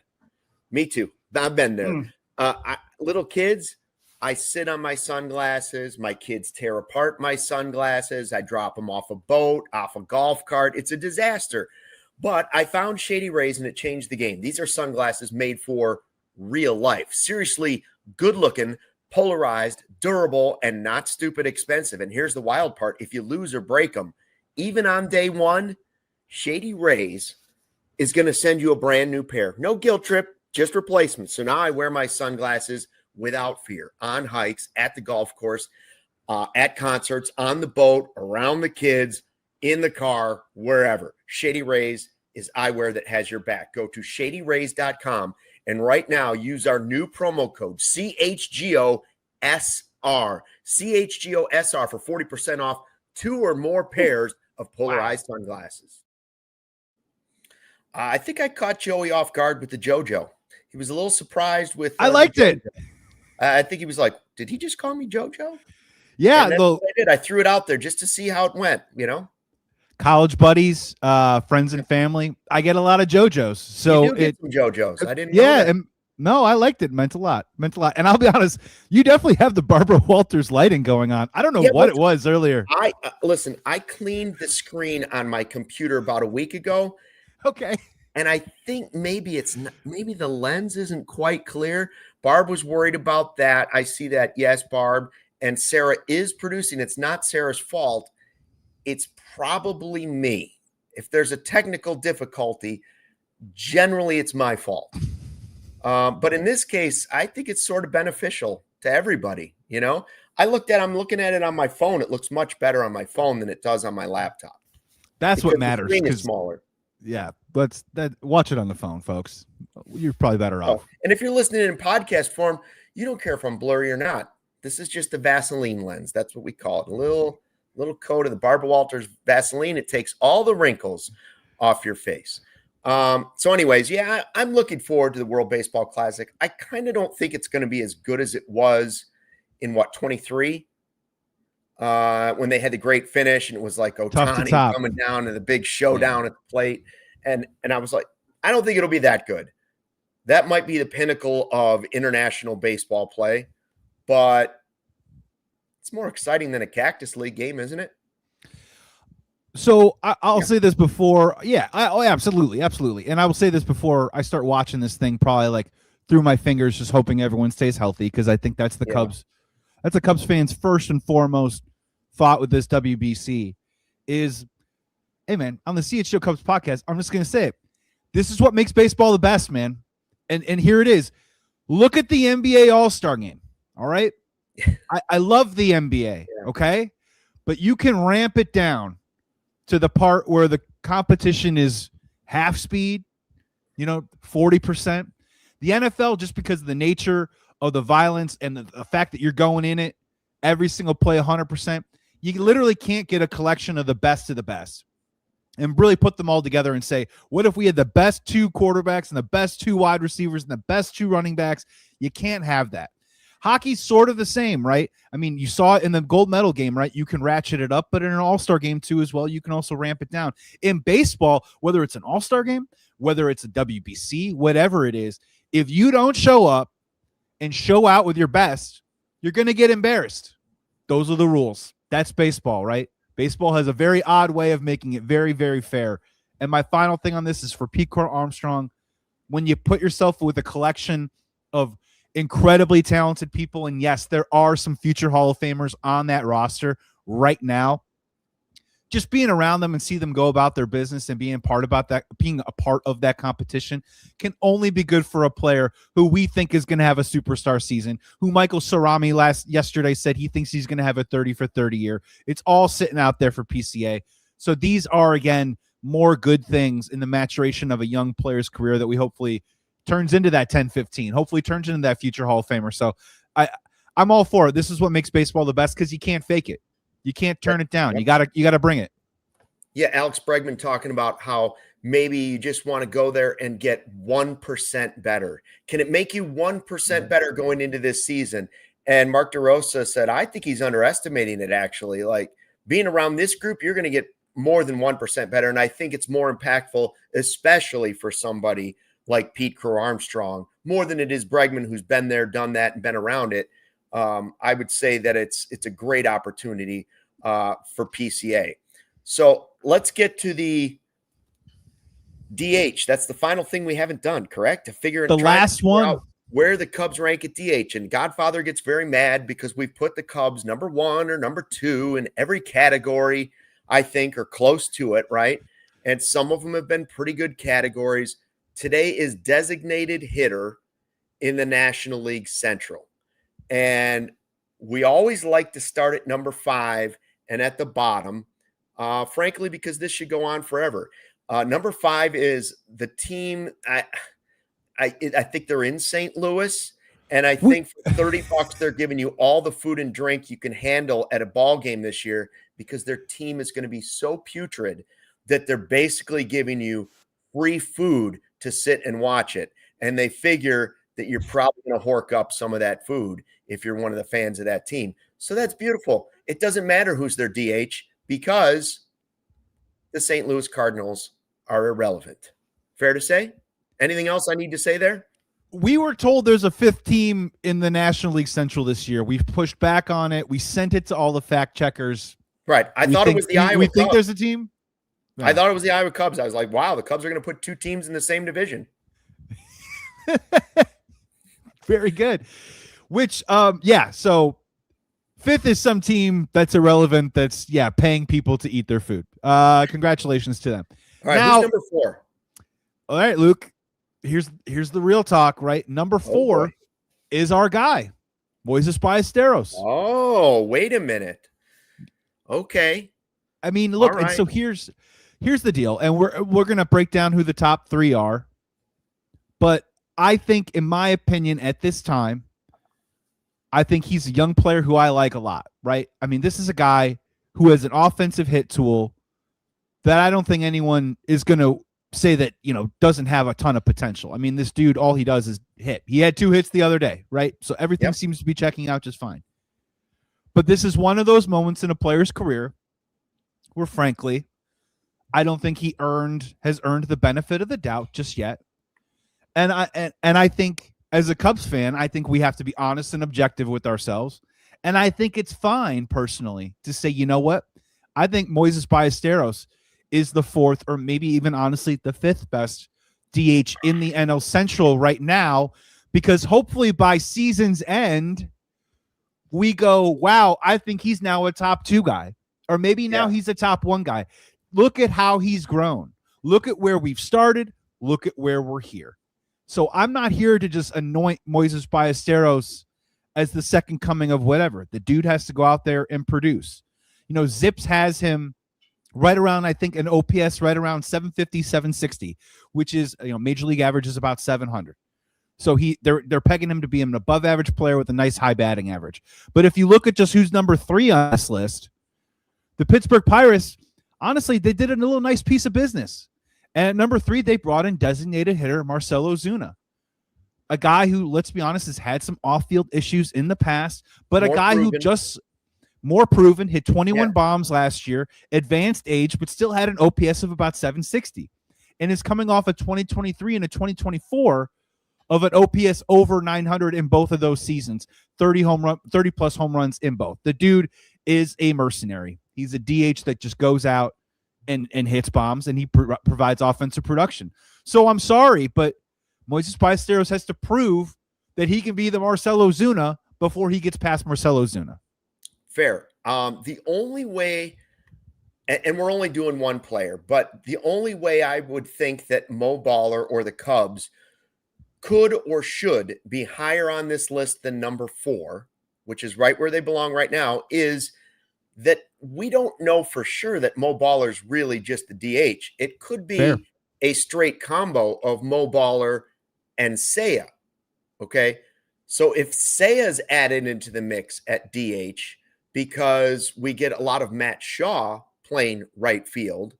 me too. I've been there. Little kids, I sit on my sunglasses. My kids tear apart my sunglasses. I drop them off a boat, off a golf cart. It's a disaster. But I found Shady Rays, and it changed the game. These are sunglasses made for real life. Seriously good looking, polarized, durable, and not stupid expensive. And here's the wild part. If you lose or break them, even on day one, Shady Rays is going to send you a brand new pair. No guilt trip, just replacements. So now I wear my sunglasses without fear on hikes, at the golf course, at concerts, on the boat, around the kids, in the car, wherever. Shady Rays is eyewear that has your back. Go to shadyrays.com. And right now, use our new promo code, CHGOSR. CHGOSR for 40% off 2 or more pairs of polarized sunglasses. I think I caught Joey off guard with the JoJo. He was a little surprised with I liked it. I think he was like, did he just call me JoJo? Yeah. I did. I threw it out there just to see how it went, College buddies, friends and family. I get a lot of JoJos. So you do get some JoJos. I didn't know that. And no, I liked it. Meant a lot. And I'll be honest, you definitely have the Barbara Walters lighting going on. I don't know what it was earlier. Listen, I cleaned the screen on my computer about a week ago. Okay. And I think maybe the lens isn't quite clear. Barb was worried about that. I see that. Yes, Barb. And Sarah is producing. It's not Sarah's fault. It's probably me. If there's a technical difficulty, generally it's my fault. But in this case, I think it's sort of beneficial to everybody. I'm looking at it on my phone. It looks much better on my phone than it does on my laptop. That's what matters. The screen is smaller. Yeah, watch it on the phone, folks. You're probably better off. And if you're listening in podcast form, you don't care if I'm blurry or not. This is just a Vaseline lens. That's what we call it. A little coat of the Barbara Walters Vaseline. It takes all the wrinkles off your face. So anyways, yeah, I'm looking forward to the World Baseball Classic. I kind of don't think it's going to be as good as it was in 23 when they had the great finish and it was like Ohtani coming down and the big showdown at the plate. And I was like, I don't think it'll be that good. That might be the pinnacle of international baseball play, but it's more exciting than a Cactus League game, isn't it? So I'll say this before. Yeah, absolutely. And I will say this before I start watching this thing, probably like through my fingers, just hoping everyone stays healthy, because I think that's the Cubs. That's a Cubs fans' first and foremost thought with this WBC is, hey, man, on the CHGO Cubs podcast, I'm just going to say it. This is what makes baseball the best, man. And here it is. Look at the NBA All-Star game, all right? I love the NBA, okay? But you can ramp it down to the part where the competition is half speed, 40%. The NFL, just because of the nature of the violence and the fact that you're going in it every single play 100%, you literally can't get a collection of the best of the best and really put them all together and say, what if we had the best 2 quarterbacks and the best 2 wide receivers and the best 2 running backs? You can't have that. Hockey's sort of the same, right? I mean, you saw it in the gold medal game, right? You can ratchet it up, but in an all-star game too as well, you can also ramp it down. In baseball, whether it's an all-star game, whether it's a WBC, whatever it is, if you don't show up and show out with your best, you're going to get embarrassed. Those are the rules. That's baseball, right? Baseball has a very odd way of making it very, very fair. And my final thing on this is for Pete Crow Armstrong. When you put yourself with a collection of incredibly talented people, and yes, there are some future Hall of Famers on that roster right now, just being around them and see them go about their business and being a part of that competition can only be good for a player who we think is going to have a superstar season, who Michael Cerami yesterday said he thinks he's going to have a 30 for 30 year. It's all sitting out there for PCA. So these are, again, more good things in the maturation of a young player's career that we hopefully turns into that 10-15, hopefully turns into that future Hall of Famer. So I'm all for it. This is what makes baseball the best, because you can't fake it. You can't turn it down. You gotta bring it. Yeah, Alex Bregman talking about how maybe you just want to go there and get 1% better. Can it make you 1% better going into this season? And Mark DeRosa said, I think he's underestimating it, actually. Like, being around this group, you're going to get more than 1% better. And I think it's more impactful, especially for somebody like Pete Crow Armstrong, more than it is Bregman, who's been there, done that, and been around it. I would say that it's a great opportunity for PCA. So let's get to the DH. That's the final thing we haven't done, correct? To figure the last one, where the Cubs rank at DH. And Godfather gets very mad because we've put the Cubs number 1 or number 2 in every category, I think, or close to it, right? And some of them have been pretty good categories. Today is designated hitter in the National League Central. And we always like to start at number 5 and at the bottom, frankly, because this should go on forever. Number 5 is the team. I think they're in St. Louis, and I think for $30 they're giving you all the food and drink you can handle at a ball game this year, because their team is going to be so putrid that they're basically giving you free food to sit and watch it. And they figure that you're probably going to hork up some of that food if you're one of the fans of that team. So that's beautiful. It doesn't matter who's their DH, because the St. Louis Cardinals are irrelevant. Fair to say? Anything else I need to say there? We were told there's a 5th team in the National League Central this year. We've pushed back on it. We sent it to all the fact checkers. Right. I thought it was the Iowa Cubs. We think there's a team? No. I thought it was the Iowa Cubs. I was like, wow, the Cubs are going to put 2 teams in the same division. Very good. Which, so 5th is some team that's irrelevant, that's, paying people to eat their food. Congratulations to them. All right, who's number 4? All right, Luke, here's the real talk, right? Number 4 is our guy, Moisés Ballesteros. Oh, wait a minute. Okay. I mean, look, right. And so here's the deal, and we're going to break down who the top 3 are. But I think, in my opinion, at this time, I think he's a young player who I like a lot, right? I mean, this is a guy who has an offensive hit tool that I don't think anyone is going to say that, doesn't have a ton of potential. I mean, this dude, all he does is hit. He had 2 hits the other day, right? So everything seems to be checking out just fine. But this is one of those moments in a player's career where, frankly, I don't think he has earned the benefit of the doubt just yet. And I think, as a Cubs fan, I think we have to be honest and objective with ourselves. And I think it's fine, personally, to say, you know what? I think Moisés Ballesteros is the 4th, or maybe even, honestly, the 5th best DH in the NL Central right now, because hopefully by season's end, we go, wow, I think he's now a top 2 guy. Or maybe now he's a top 1 guy. Look at how he's grown. Look at where we've started. Look at where we're here. So I'm not here to just anoint Moisés Ballesteros as the second coming of whatever. The dude has to go out there and produce. Zips has him right around, I think, an OPS right around 750, 760, which is, major league average is about 700. So they're pegging him to be an above average player with a nice high batting average. But if you look at just who's number 3 on this list, the Pittsburgh Pirates, honestly, they did a little nice piece of business. And at number 3, they brought in designated hitter Marcell Ozuna. a guy who, let's be honest, has had some off-field issues in the past, but a guy who just more proven, hit 21 bombs last year, advanced age, but still had an OPS of about 760, and is coming off a 2023 and a 2024 of an OPS over 900 in both of those seasons, 30 plus home runs in both. The dude is a mercenary. He's a DH that just goes out and hits bombs, and he provides offensive production. So I'm sorry, but Moisés Ballesteros has to prove that he can be the Marcell Ozuna before he gets past Marcell Ozuna. Fair. The only way, and we're only doing one player, but the only way I would think that Mo Baller or the Cubs could or should be higher on this list than number 4, which is right where they belong right now, is that we don't know for sure that Mo Baller is really just the DH. It could be a straight combo of Mo Baller and Seiya. Okay. So if Seiya's added into the mix at DH, because we get a lot of Matt Shaw playing right field,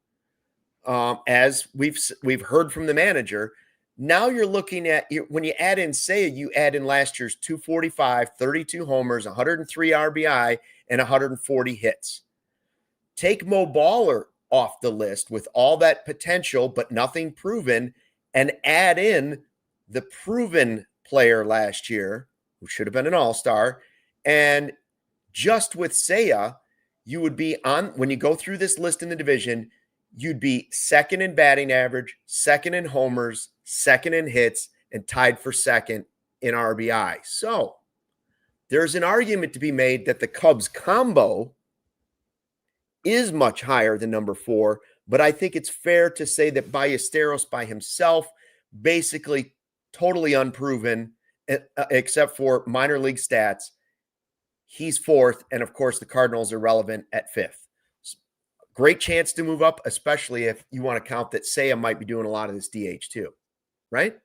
as we've heard from the manager, now you're looking at, when you add in Seiya, you add in last year's 245, 32 homers, 103 RBI, and 140 hits. Take Mo Baller off the list with all that potential, but nothing proven, and add in the proven player last year, who should have been an all-star. And just with Seiya, you would be on, when you go through this list in the division, you'd be second in batting average, second in homers, second in hits, and tied for second in RBI. So there's an argument to be made that the Cubs combo is much higher than number 4, but I think it's fair to say that Ballesteros by himself, basically totally unproven, except for minor league stats, he's 4th, and of course the Cardinals are relevant at 5th. Great chance to move up, especially if you want to count that Seiya might be doing a lot of this DH too, right?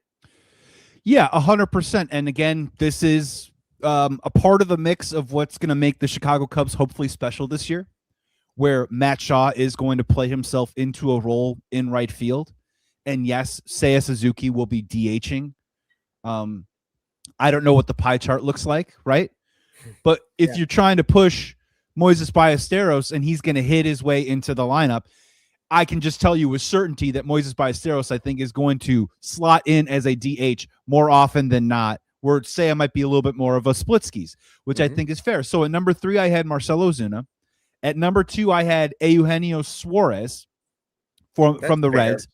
Yeah, 100%. And again, this is a part of the mix of what's going to make the Chicago Cubs hopefully special this year, where Matt Shaw is going to play himself into a role in right field. And yes, Seiya Suzuki will be DHing. I don't know what the pie chart looks like, right? But if you're trying to push Moisés Ballesteros and he's going to hit his way into the lineup, I can just tell you with certainty that Moisés Ballesteros, I think, is going to slot in as a DH more often than not, where Seiya might be a little bit more of a split skis, which I think is fair. So at number 3, I had Marcell Ozuna. At number 2, I had Eugenio Suarez from the Reds.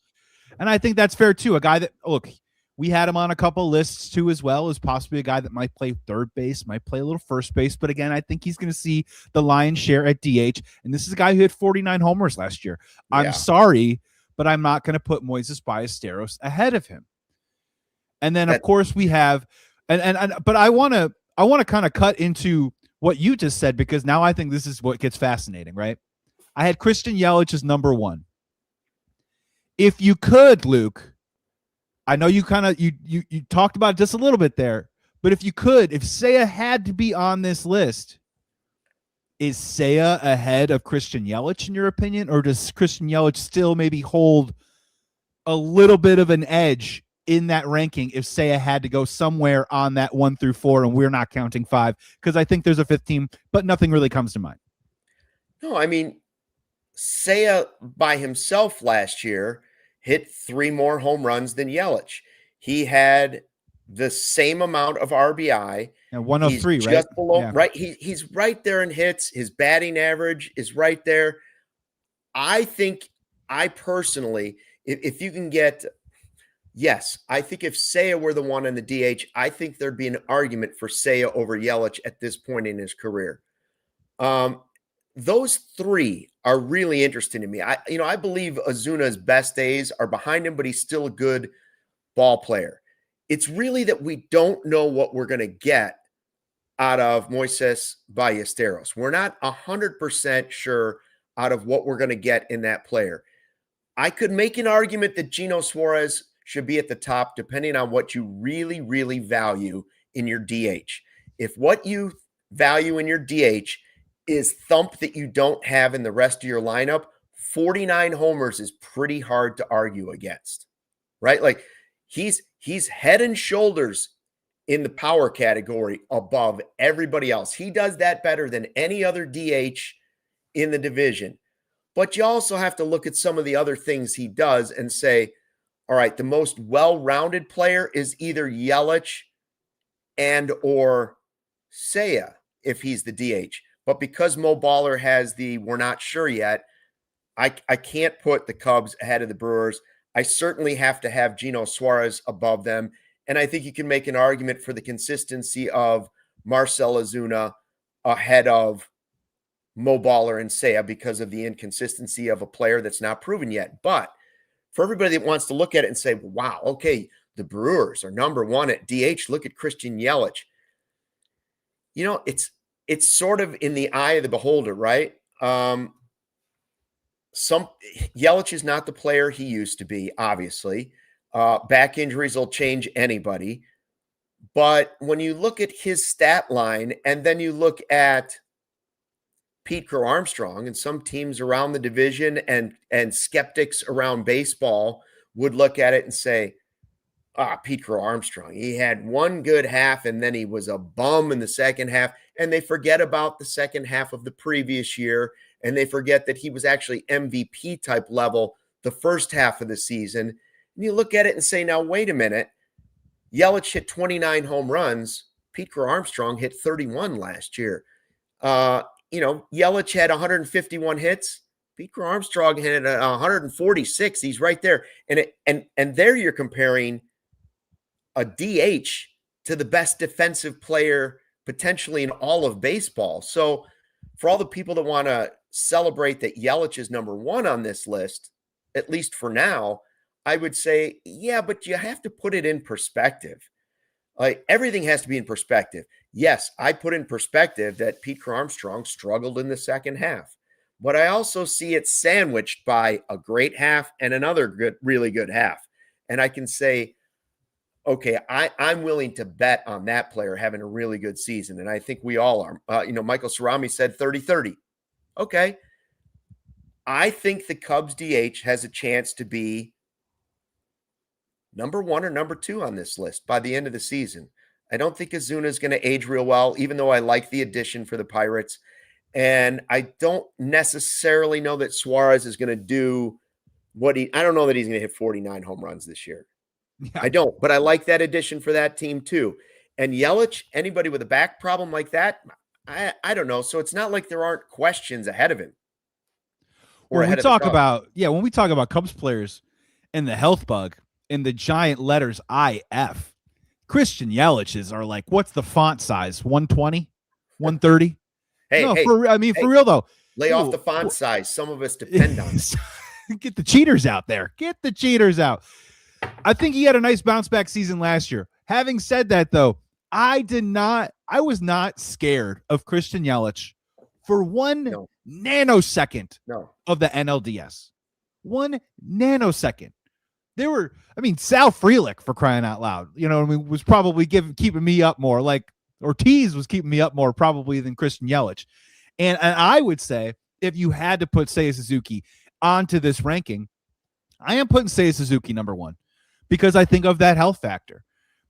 And I think that's fair too. A guy that, look, we had him on a couple lists too as well, as possibly a guy that might play third base, might play a little first base. But again, I think he's going to see the lion's share at DH. And this is a guy who hit 49 homers last year. I'm sorry, but I'm not going to put Moisés Ballesteros ahead of him. And then of course we have, but I want to kind of cut into what you just said, because now I think this is what gets fascinating, right? I had Christian Yelich as number 1. If you could, Luke, I know you kind of you talked about it just a little bit there, but if you could, if Seiya had to be on this list, is Seiya ahead of Christian Yelich in your opinion, or does Christian Yelich still maybe hold a little bit of an edge in that ranking if Seiya had to go somewhere on that 1 through 4, and we're not counting 5, because I think there's a 5th team, but nothing really comes to mind. No, I mean, Seiya by himself last year hit 3 more home runs than Yelich. He had the same amount of RBI. And 103, he's right? Just below, right? He's right there in hits. His batting average is right there. I think, I personally, if you can get, yes, I think if Seiya were the one in the DH, I think there'd be an argument for Seiya over Yelich at this point in his career. Those 3 are really interesting to me. I believe Ozuna's best days are behind him, but he's still a good ball player. It's really that we don't know what we're going to get out of Moisés Ballesteros. We're not 100% sure out of what we're going to get in that player. I could make an argument that Gino Suarez should be at the top, depending on what you really, really value in your DH. If what you value in your DH is thump that you don't have in the rest of your lineup, 49 homers is pretty hard to argue against, right? Like he's head and shoulders in the power category above everybody else. He does that better than any other DH in the division. But you also have to look at some of the other things he does and say, all right, the most well-rounded player is either Yelich and or Seiya if he's the DH. But because Mo Baller has the we're not sure yet, I can't put the Cubs ahead of the Brewers. I certainly have to have Gino Suarez above them. And I think you can make an argument for the consistency of Marcell Ozuna ahead of Mo Baller and Seiya because of the inconsistency of a player that's not proven yet. But for everybody that wants to look at it and say, wow, okay, the Brewers are number one at DH. Look at Christian Yelich. You know, it's sort of in the eye of the beholder, right? Yelich is not the player he used to be, obviously. Back injuries will change anybody. But when you look at his stat line and then you look at Pete Crow Armstrong and some teams around the division and skeptics around baseball would look at it and say, Pete Crow Armstrong, he had one good half and then he was a bum in the second half. And they forget about the second half of the previous year. And they forget that he was actually MVP type level the first half of the season. And you look at it and say, now, wait a minute. Yelich hit 29 home runs. Pete Crow Armstrong hit 31 last year. Yelich had 151 hits. Pete Crow Armstrong had 146. He's right there. And there you're comparing a DH to the best defensive player potentially in all of baseball. So for all the people that want to celebrate that Yelich is number one on this list, at least for now, I would say, yeah, but you have to put it in perspective. Like everything has to be in perspective. Yes, I put in perspective that Pete Crow Armstrong struggled in the second half, but I also see it sandwiched by a great half and another really good half. And I can say, okay, I'm willing to bet on that player having a really good season. And I think we all are. Michael Cerami said 30-30. Okay. I think the Cubs DH has a chance to be number one or number two on this list by the end of the season. I don't think Ozuna is going to age real well, even though I like the addition for the Pirates. And I don't necessarily know that Suarez is going to do I don't know that he's going to hit 49 home runs this year. Yeah. I don't, but I like that addition for that team too. And Yelich, anybody with a back problem like that, I don't know. So it's not like there aren't questions ahead of him. When we talk about Cubs players and the health bug and the giant letters IF, Christian Yelich's are like, what's the font size? 120, 130? For real though. Lay off the font size. Some of us depend on it. Get the cheaters out there. Get the cheaters out. I think he had a nice bounce back season last year. Having said that, though, I was not scared of Christian Yelich for one nanosecond of the NLDS. 1 nanosecond. Sal Frelick, for crying out loud, was probably keeping me up more. Like Ortiz was keeping me up more probably than Christian Yelich. And I would say if you had to put Seiya Suzuki onto this ranking, I am putting Seiya Suzuki number one because I think of that health factor.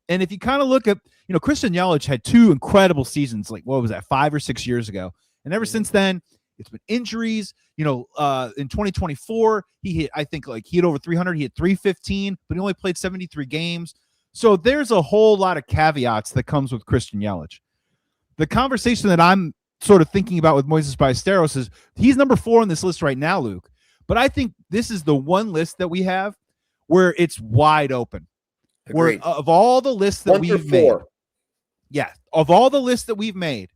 And if you kind of look at, Christian Yelich had two incredible seasons, like what was that, 5 or 6 years ago. And ever since then, it's been injuries. In 2024, he hit over 300. He hit 315, but he only played 73 games. So there's a whole lot of caveats that comes with Christian Yelich. The conversation that I'm sort of thinking about with Moisés Ballesteros is he's number 4 on this list right now, Luke. But I think this is the one list that we have where it's wide open. Agreed. Where of all the lists that we've made, of all the lists that we've made,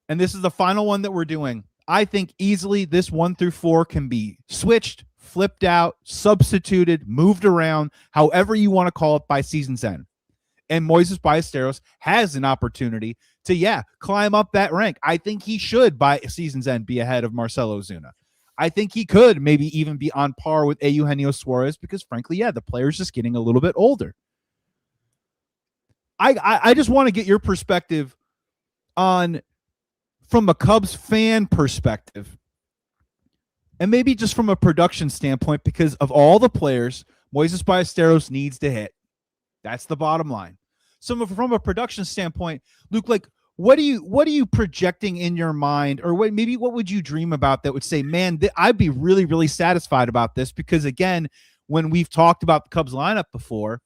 and this is the final one that we're doing, I think easily this 1 through 4 can be switched, flipped out, substituted, moved around, however you want to call it by season's end. And Moisés Ballesteros has an opportunity to, climb up that rank. I think he should, by season's end, be ahead of Marcell Ozuna. I think he could maybe even be on par with Eugenio Suarez because, frankly, the player's just getting a little bit older. I just want to get your perspective on, from a Cubs fan perspective, and maybe just from a production standpoint, because of all the players Moisés Ballesteros needs to hit. That's the bottom line. So from a production standpoint, Luke, like, what are you projecting in your mind, or what would you dream about that would say, man, I'd be really, really satisfied about this? Because again, when we've talked about the Cubs lineup before,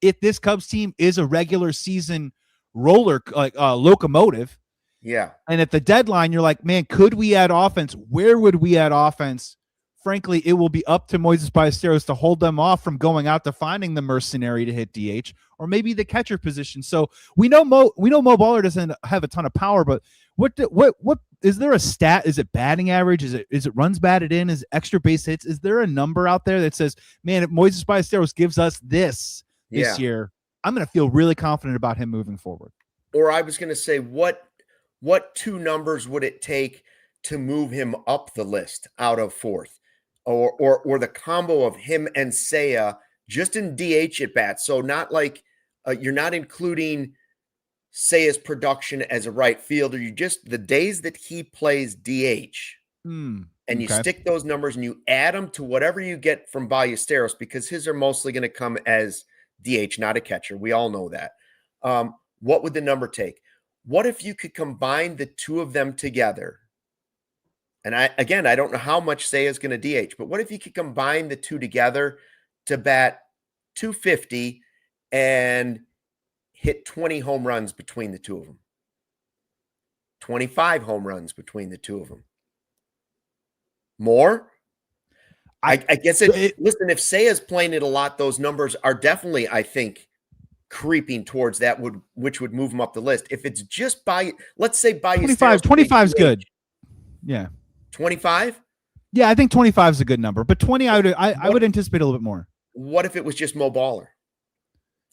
if this Cubs team is a regular season locomotive, yeah, and at the deadline, you're like, man, could we add offense? Where would we add offense? Frankly, it will be up to Moisés Ballesteros to hold them off from going out to finding the mercenary to hit DH, or maybe the catcher position. So we know Mo Baller doesn't have a ton of power, but what is there a stat? Is it batting average? Is it runs batted in? Is it extra base hits? Is there a number out there that says, man, if Moisés Ballesteros gives us this year, I'm going to feel really confident about him moving forward? Or I was going to say, what two numbers would it take to move him up the list out of fourth? Or the combo of him and Seiya just in DH at bats. So not like you're not including Seiya's production as a right fielder. You just the days that he plays DH, and you stick those numbers and you add them to whatever you get from Ballesteros, because his are mostly going to come as DH, not a catcher. We all know that. What would the number take? What if you could combine the two of them together? And I don't know how much Seiya is going to DH, but what if you could combine the two together to bat 250 and hit 20 home runs between the two of them? 25 home runs between the two of them. More? I guess listen, if Seiya's playing it a lot, those numbers are definitely, I think, creeping towards that, which would move him up the list. If it's just let's say 25 is good. Yeah. 25? Yeah, I think 25 is a good number, but 20, I would anticipate a little bit more. What if it was just Mo Baller?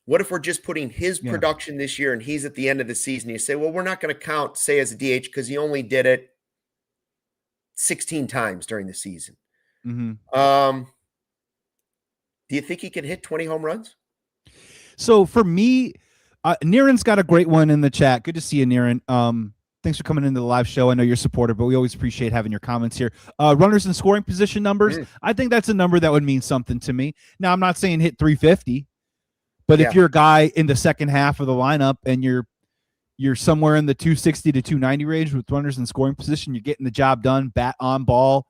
What if we're just putting his production this year and he's at the end of the season? You say, well, we're not going to count Seiya as a DH because he only did it 16 times during the season. Mm-hmm. Do you think he can hit 20 home runs? So for me, Niren's got a great one in the chat. Good to see you, Niren. Thanks for coming into the live show. I know you're a supporter, but we always appreciate having your comments here. Runners in scoring position numbers. I think that's a number that would mean something to me. Now, I'm not saying hit 350, but if you're a guy in the second half of the lineup and you're somewhere in the 260 to 290 range with runners in scoring position, you're getting the job done, bat on ball,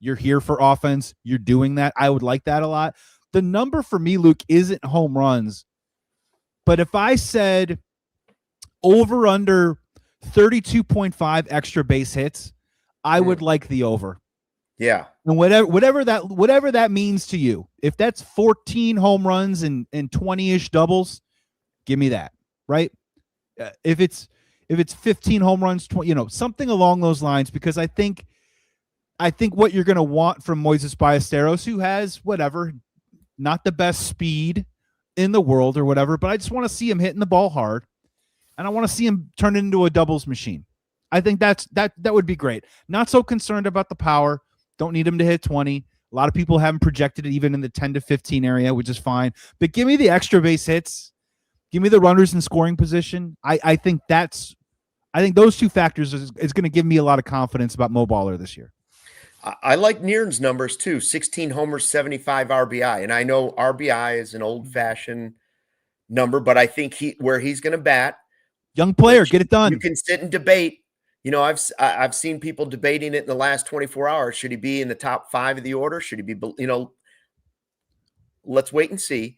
you're here for offense, you're doing that. I would like that a lot. The number for me, Luke, isn't home runs, but if I said over under 32.5 extra base hits, I would like the over. Yeah. And whatever that means to you, if that's 14 home runs and 20-ish doubles, give me that, right? If it's 15 home runs, 20, something along those lines, because I think what you're going to want from Moisés Ballesteros, who has not the best speed in the world or whatever, but I just want to see him hitting the ball hard. And I want to see him turn it into a doubles machine. I think that would be great. Not so concerned about the power. Don't need him to hit 20. A lot of people haven't projected it even in the 10 to 15 area, which is fine. But give me the extra base hits. Give me the runners in scoring position. I think those two factors is going to give me a lot of confidence about Mo Baller this year. I like Niren's numbers too. 16 homers, 75 RBI. And I know RBI is an old-fashioned number, but I think where he's going to bat, young player, get it done. You can sit and debate. I've seen people debating it in the last 24 hours. Should he be in the top 5 of the order? Should he be, let's wait and see.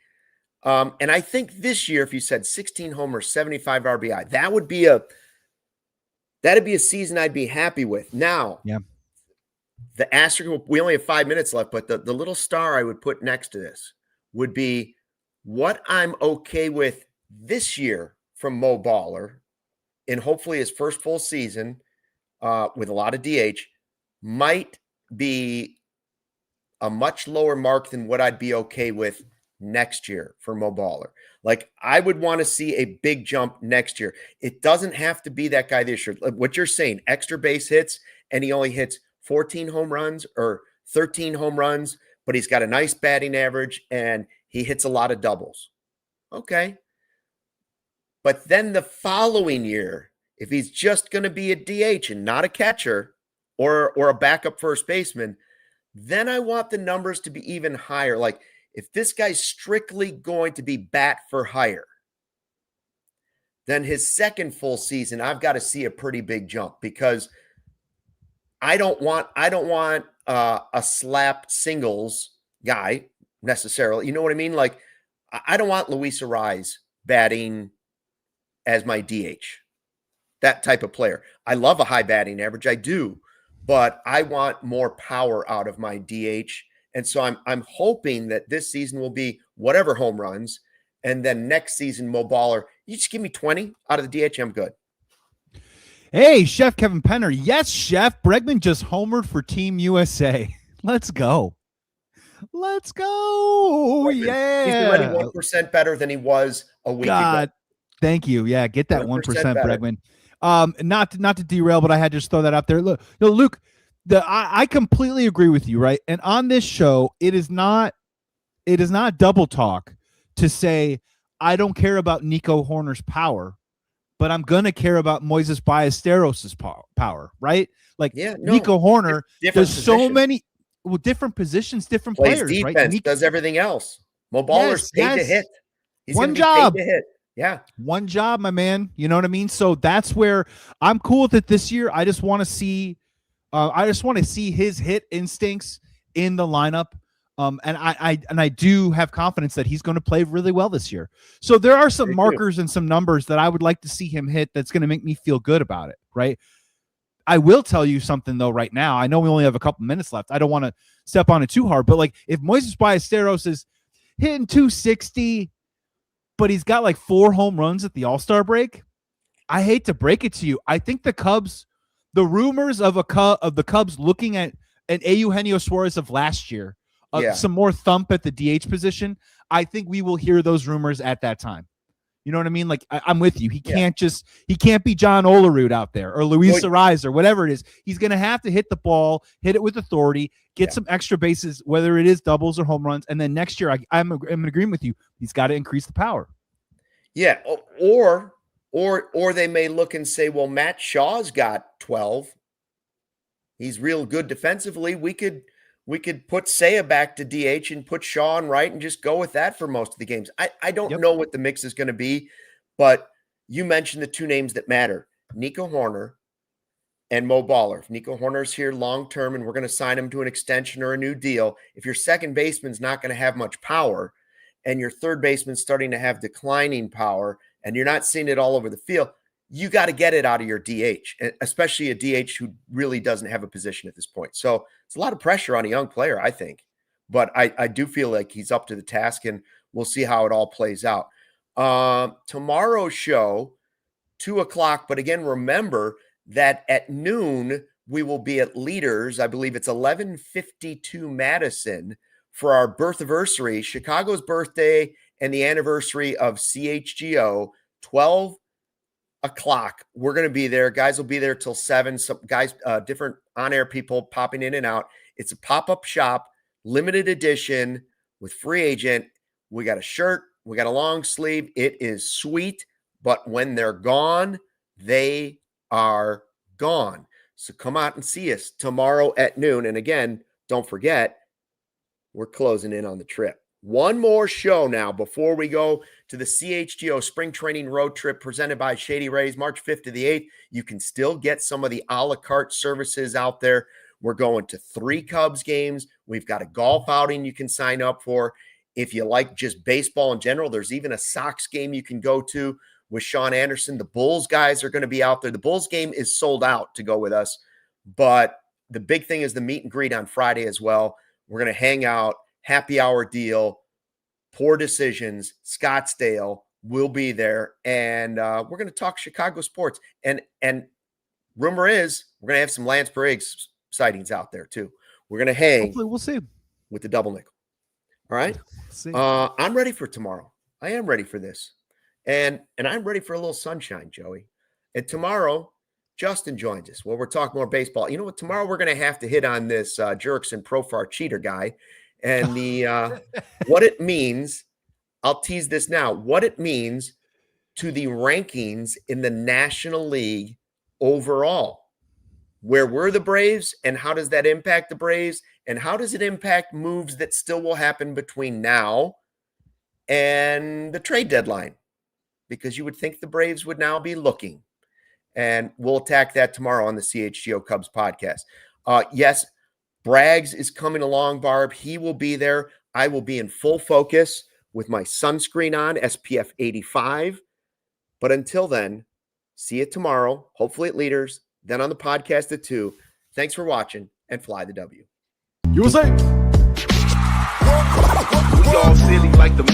And I think this year, if you said 16 homers, 75 RBI, that'd be a season I'd be happy with. Now, the asterisk, we only have 5 minutes left, but the little star I would put next to this would be what I'm okay with this year from Mo Baller, and hopefully his first full season with a lot of DH, might be a much lower mark than what I'd be okay with next year for Mo Baller. Like, I would want to see a big jump next year. It doesn't have to be that guy this year. What you're saying, extra base hits, and he only hits 14 home runs or 13 home runs, but he's got a nice batting average and he hits a lot of doubles. Okay. But then the following year, if he's just going to be a DH and not a catcher or a backup first baseman, then I want the numbers to be even higher. Like, if this guy's strictly going to be bat for hire, then his second full season, I've got to see a pretty big jump, because I don't want a slap singles guy necessarily. You know what I mean? Like, I don't want Luis Arraez batting as my DH, that type of player. I love a high batting average. I do, but I want more power out of my DH. And so I'm hoping that this season will be whatever home runs. And then next season, Mo Baller, you just give me 20 out of the DH, I'm good. Hey, Chef Kevin Penner. Yes, Chef. Bregman just homered for Team USA. Let's go. Let's go. Yeah. He's already 1% better than he was a week ago. Thank you. Yeah, get that 1%, Bregman. Not to derail, but I had to just throw that out there. Look, no, Luke, I completely agree with you, right? And on this show, it is not double talk to say I don't care about Nico Horner's power, but I'm gonna care about Moisés Ballesteros' power, right? Like, Nico Horner does so many different positions, different plays players, defense, right? Does everything else. Mo Baller's paid to hit. He's one job. Paid to hit. Yeah. One job, my man. You know what I mean? So that's where I'm cool with it this year. I just want to see his hit instincts in the lineup. And I do have confidence that he's going to play really well this year. So there are some markers and some numbers that I would like to see him hit that's going to make me feel good about it, right? I will tell you something, though, right now. I know we only have a couple minutes left. I don't want to step on it too hard, but like, if Moisés Ballesteros is hitting 260, but he's got like 4 home runs at the All-Star break, I hate to break it to you, I think the rumors of the Cubs looking at an Eugenio Suarez of last year, some more thump at the DH position, I think we will hear those rumors at that time. You know what I mean? Like, I'm with you. He can't be John Olerud out there or Luis Arraez or whatever it is. He's going to have to hit the ball, hit it with authority, get some extra bases, whether it is doubles or home runs. And then next year, I'm in agreement with you. He's got to increase the power. Yeah. Or they may look and say, well, Matt Shaw's got 12. He's real good defensively. We could put Seiya back to DH and put Shaw on right and just go with that for most of the games. I don't know what the mix is going to be, but you mentioned the 2 names that matter, Nico Horner and Mo Baller. If Nico Horner's here long-term and we're going to sign him to an extension or a new deal, if your second baseman's not going to have much power and your third baseman's starting to have declining power and you're not seeing it all over the field, you got to get it out of your DH, especially a DH who really doesn't have a position at this point. So it's a lot of pressure on a young player, I think. But I do feel like he's up to the task, and we'll see how it all plays out. Tomorrow's show, 2:00. But again, remember that at noon, we will be at Leaders. I believe it's 1152 Madison for our birthiversary, Chicago's birthday, and the anniversary of CHGO, 12:00. We're going to be there. Guys will be there till 7. Some guys, different on-air people popping in and out. It's a pop-up shop, limited edition with free agent. We got a shirt. We got a long sleeve. It is sweet, but when they're gone, they are gone. So come out and see us tomorrow at noon. And again, don't forget, we're closing in on the trip. One more show now before we go to the CHGO Spring Training Road Trip presented by Shady Rays, March 5th to the 8th. You can still get some of the a la carte services out there. We're going to 3 Cubs games. We've got a golf outing you can sign up for. If you like just baseball in general, there's even a Sox game you can go to with Sean Anderson. The Bulls guys are going to be out there. The Bulls game is sold out to go with us, but the big thing is the meet and greet on Friday as well. We're going to hang out. Happy hour deal, Poor Decisions, Scottsdale will be there. And we're going to talk Chicago sports. And rumor is we're going to have some Lance Briggs sightings out there too. We're going to hang. Hopefully we'll see with the double nickel. All right. I'm ready for tomorrow. I am ready for this. And I'm ready for a little sunshine, Joey. And tomorrow, Justin joins us. Well, we're talking more baseball. You know what? Tomorrow we're going to have to hit on this Jerks and Profar cheater guy. And the what it means, I'll tease this now, what it means to the rankings in the National League overall. Where were the Braves, and how does that impact the Braves, and how does it impact moves that still will happen between now and the trade deadline? because you would think the Braves would now be looking. And we'll attack that tomorrow on the CHGO Cubs podcast. Yes, Braggs is coming along, Barb. He will be there. I will be in full focus with my sunscreen on, SPF 85. But until then, see you tomorrow, hopefully at Leaders, then on the podcast at 2. Thanks for watching, and fly the W. USA! We all silly like the